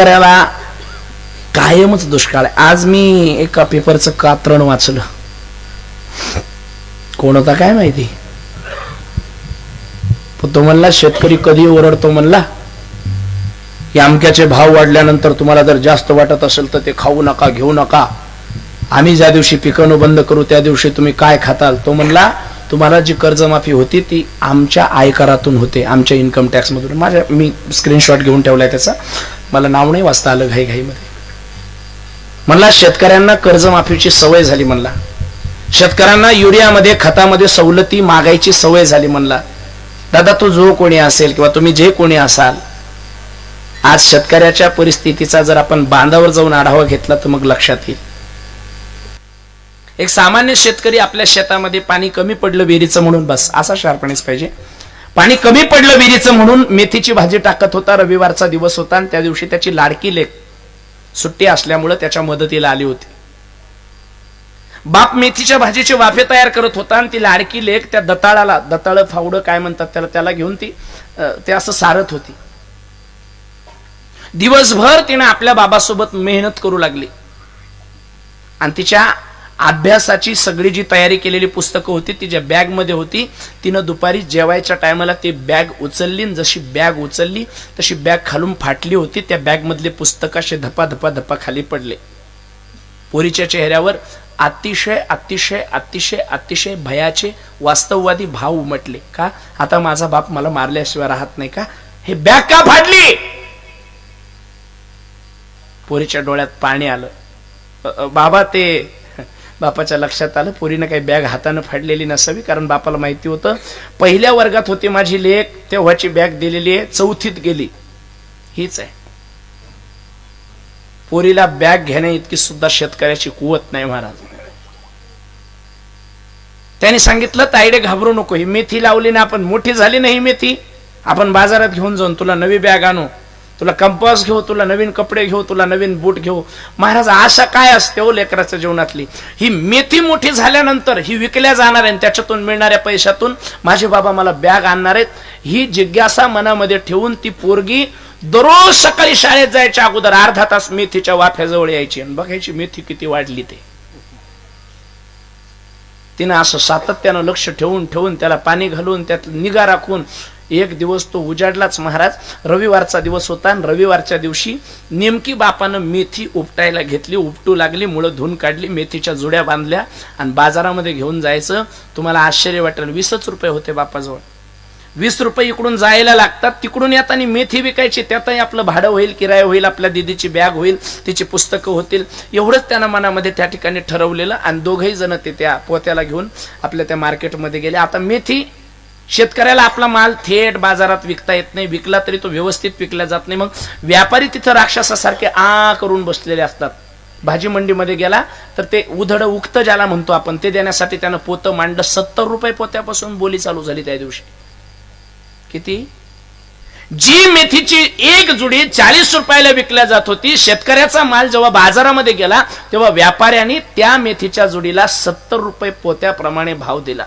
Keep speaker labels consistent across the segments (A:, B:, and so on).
A: शेतकऱ्याला कायमच दुष्काळ आहे. आज मी एका पेपरचं कात्रण वाचलं, कोण होता काय माहिती, पण तो म्हणला शेतकरी कधी ओरडतो म्हणला, की आमक्याचे भाव वाढल्यानंतर तुम्हाला जर जास्त वाटत असेल तर ते खाऊ नका, घेऊ नका, आम्ही ज्या दिवशी पिकवणं बंद करू त्या दिवशी तुम्ही काय खाताल. तो म्हणला तुम्हाला जी कर्जमाफी होती ती आमच्या आयकरातून होते, आमच्या इन्कम टॅक्स मधून. मी स्क्रीनशॉट घेऊन ठेवलाय त्याचा, मला नाव नाही वाचता आलं घाईघाईमध्ये. म्हणला शेतकऱ्यांना कर्जमाफीची सवय झाली, म्हणला शेतकऱ्यांना युरियामध्ये खतामध्ये सवलती मागायची सवय झाली. म्हणला दादा तू जो कोणी असेल किंवा तुम्ही जे कोणी असाल, आज शेतकऱ्याच्या परिस्थितीचा जर आपण बांधावर जाऊन आढावा घेतला तर मग लक्षात येईल. एक सामान्य शेतकरी आपल्या शेतामध्ये पाणी कमी पडलं विहिरीचं म्हणून, बस असा शार्पणेच पाहिजे, पाणी कमी पडलं विहिरीचं म्हणून मेथीची भाजी टाकत होता. रविवारचा दिवस होता आणि त्या दिवशी त्याची लाडकी लेक सुट्टी असल्यामुळे त्याच्या मदतीला आली होती. बाप मेथीच्या भाजीचे वाफे तयार करत होता आणि ती लाडकी लेक त्या दताळाला, दताळ फावडं काय म्हणतात त्याला घेऊन ते असं सारत होती. दिवसभर तिने आपल्या बाबासोबत मेहनत करू लागली आणि तिच्या अभ्यासाची सगळी जी तयारी केलेली पुस्तकं होती ती ज्या बॅग मध्ये होती, तिनं दुपारी जेवायच्या टायमाला ती बॅग उचलली, जशी बॅग उचलली तशी बॅग खालून फाटली होती. त्या बॅग मधले पुस्तक असे धपा धपा धपा खाली पडले. पोरीच्या चेहऱ्यावर अतिशय अतिशय अतिशय अतिशय भयाचे वास्तववादी भाव उमटले. का आता माझा बाप मला मारल्याशिवाय राहत नाही का, हे बॅग का फाटली. पोरीच्या डोळ्यात पाणी आलं. बाबा ते बापाच्या लक्षात आलं पोरीनं काही बॅग हातानं फाडलेली नसावी, कारण बापाला माहिती होतं पहिल्या वर्गात होती माझी लेक, तेव्हाची बॅग दिलेली आहे, चौथीत गेली, हीच आहे. पोरीला बॅग घेण्या इतकी सुद्धा शेतकऱ्याची कुवत नाही महाराज. त्याने सांगितलं ताईडे घाबरू नको, ही मेथी लावली ना आपण, मोठी झाली नाही मेथी, आपण बाजारात घेऊन जाऊन तुला नवी बॅग आणू, तुला कंपास घेऊ, तुला नवीन कपडे घेऊ, तुला नवीन बूट घेऊ. महाराज आशा काय असते हो लेकराच्या जीवनातली, ही मेथी मोठी झाल्यानंतर ही विकल्या जाणार आहे, त्याच्यातून मिळणाऱ्या पैशातून माझे बाबा मला बॅग आणणार आहेत, ही जिज्ञासा मनामध्ये ठेवून ती पोरगी दररोज सकाळी शाळेत जायच्या अगोदर अर्धा तास मेथीच्या वाफ्याजवळ यायची आणि बघायची मेथी किती वाढली ते. तिनं असं सातत्यानं लक्ष ठेवून ठेवून त्याला पाणी घालून त्यात निगा राखून एक दिवस तो उजाडलाच महाराज. रविवारचा दिवस होता आणि रविवारच्या दिवशी नेमकी बापानं मेथी उपटायला घेतली, उपटू लागली, मुळं धुवून काढली, मेथीच्या जुड्या बांधल्या आणि बाजारामध्ये घेऊन जायचं. तुम्हाला आश्चर्य वाटेल, 20 रुपये होते बापाजवळ. 20 रुपये इकडून जायला लागतात, तिकडून येताना मेथी विकायची, त्यातही आपलं भाडं होईल, किराया होईल, आपल्या दिदीची बॅग होईल, तिची पुस्तकं होतील, एवढंच त्यानं मनामध्ये त्या ठिकाणी ठरवलेलं. आणि दोघही जण ते त्या पोत्याला घेऊन आपल्या त्या मार्केटमध्ये गेले. आता मेथी शेतकऱ्याला आपला माल थेट बाजारात विकता येत नाही, विकला तरी तो व्यवस्थित विकला जात नाही. मग व्यापारी तिथं राक्षसासारखे करून बसलेले असतात. भाजी मंडीमध्ये गेला तर ते उधड उक्त ज्याला म्हणतो आपण, ते देण्यासाठी त्यानं पोतं मांडलं. 70 रुपये पोत्यापासून बोली चालू झाली त्या दिवशी. किती? जी मेथीची एक जुडी 40 रुपयाला विकल्या जात होती, शेतकऱ्याचा माल जेव्हा बाजारामध्ये गेला तेव्हा व्यापाऱ्यांनी त्या मेथीच्या जुडीला 70 रुपये पोत्याप्रमाणे भाव दिला.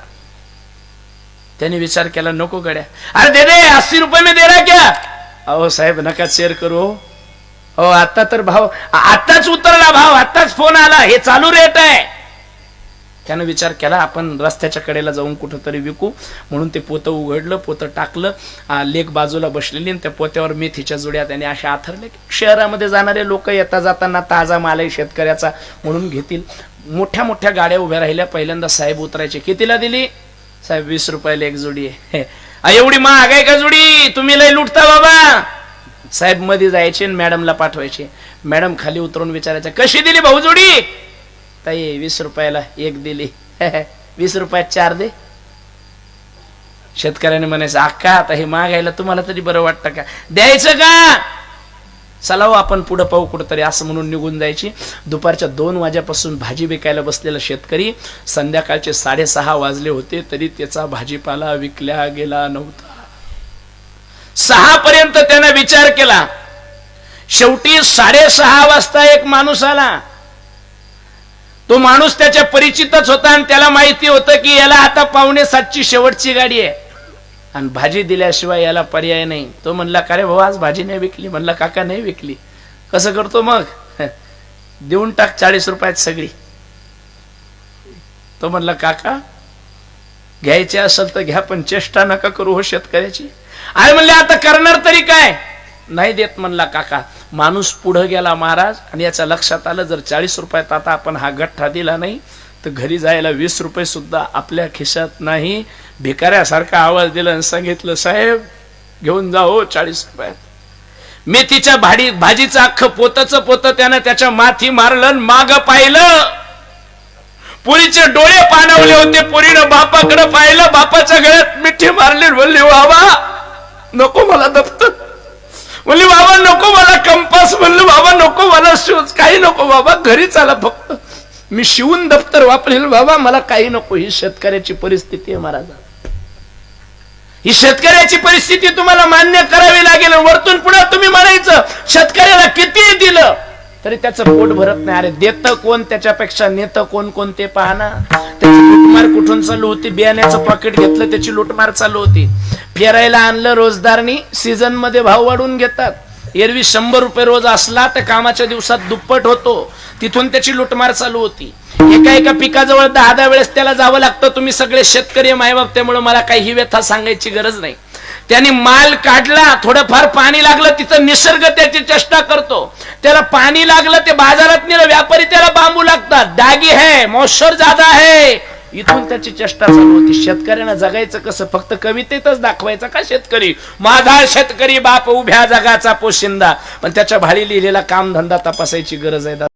A: त्याने विचार केला, नको गड्या, अरे दे दे 80 रुपये में दे रहा क्या. अहो साहेब नका शेअर करू हो, आता तर भाव आताच उतरला, भाव आताच फोन आला, हे चालू रेट आहे. त्यानं विचार केला आपण रस्त्याच्या कडेला जाऊन कुठंतरी विकू, म्हणून ते पोतं उघडलं, पोतं टाकलं, लेक बाजूला बसलेली आणि त्या पोत्यावर मेथीच्या जुड्या त्याने अशा आथरले. शहरामध्ये जाणारे लोक येता जाताना ताजा माल आहे शेतकऱ्याचा म्हणून घेतील. मोठ्या मोठ्या गाड्या उभ्या राहिल्या. पहिल्यांदा साहेब उतरायचे. कितीला दिली साहेब? 20 रुपयाला एक जुडी आहे. एवढी महाग आहे का जुडी? तुम्ही लय लुटता बाबा. साहेब मध्ये जायचे आणि मॅडमला पाठवायचे. मॅडम खाली उतरून विचारायचं, कशी दिली भाऊ जुडी? ताई 20 रुपयाला एक दिली. 20 रुपयात 4 दे. शेतकऱ्याने म्हणायचं, अक्का आता हे मागायला तुम्हाला तरी बरं वाटतं का? द्यायचं का? चला हो आपण पुढे पाहू कुठंतरी, असं म्हणून निघून जायची. दुपारच्या 2 वाजेपासून भाजी विकायला बसलेला शेतकरी संध्याकाळचे 6:30 वाजले होते तरी त्याचा भाजीपाला विकल्या गेला नव्हता. 6 पर्यंत त्याने विचार केला. शेवटी 6:30 वाजता एक माणूस आला. तो माणूस त्याच्या परिचितच होता आणि त्याला माहिती होतं की याला आता 6:45ची शेवटची गाडी आहे आणि भाजी दिल्याशिवाय याला पर्याय नाही. तो म्हणला, का रे भाऊ आज भाजी नाही विकली? म्हणला, काका नाही विकली. कसं करतो मग? देऊन टाक 40 रुपयात सगळी. तो म्हणला काका घ्यायचे असेल तर घ्या, पण चेष्टा नका करू हो शेतकऱ्याची. आई म्हणले आता करणार तरी काय? नाही देत म्हणला काका. माणूस पुढे गेला महाराज, आणि याच्या लक्षात आलं जर 40 रुपयात आता आपण हा गठ्ठा दिला नाही तर घरी जायला 20 रुपये सुद्धा आपल्या खिशात नाही. भिकाऱ्यासारखा आवाज दिला आणि सांगितलं साहेब घेऊन जा हो 40 रुपयात. मेथीच्या भाजीचं अख्खं पोतचं पोत त्यानं त्याच्या माथी मारलं, माग पाहिलं, पुरीचे डोळे पाणवले होते. पुरीनं बापाकडे पाहिलं, बापाच्या गळ्यात मिठी मारली. बोलली बाबा नको मला दप्तर, म्हणली बाबा नको मला कंपास, म्हणलं बाबा नको मला शूज, काही नको बाबा घरी चाला, फक्त मी शिवून दप्तर वापरेल बाबा, मला काही नको. ही शेतकऱ्याची परिस्थिती आहे महाराज. ही शेतकऱ्याची परिस्थिती तुम्हाला मान्य करावी लागेल. वरतून पुढे तुम्ही म्हणायचं शेतकऱ्याला किती दिलं तरी त्याचं पोट भरत नाही. अरे देतं कोण, त्याच्यापेक्षा नेतं कोण कोण ते पहा ना. त्याची लूटमार कुठून चालू होती? बियाण्याचं पॉकेट घेतलं त्याची लूटमार चालू होती. पेरायला आणलं रोजदारनी, सीझन मध्ये भाव वाढून घेतात. एरवी 100 रुपये रोज असला तर कामाच्या दिवसात दुप्पट होतो. तिथून त्याची लूटमार चालू होती. एका पिकाजवळ 10 वेळेस त्याला जावं लागतं. तुम्ही सगळे शेतकरी मायबाप, त्यामुळे मला काही ही व्यथा सांगायची गरज नाही. त्याने माल काढला, थोडंफार पाणी लागलं, तिथं निसर्ग त्याची चेष्टा करतो. त्याला पाणी लागलं, ते बाजारात नेलं, व्यापारी त्याला बांबू लागतात. डागी है, मौसर ज्यादा है, इथून त्याची चेष्टा चालू होती. शेतकऱ्यांना जगायचं कसं? फक्त कवितेतच दाखवायचं का शेतकरी? माझा शेतकरी बाप उभ्या जगाचा पोशिंदा. पण त्याच्या भाळी लिहिलेला कामधंदा तपासायची गरज आहे.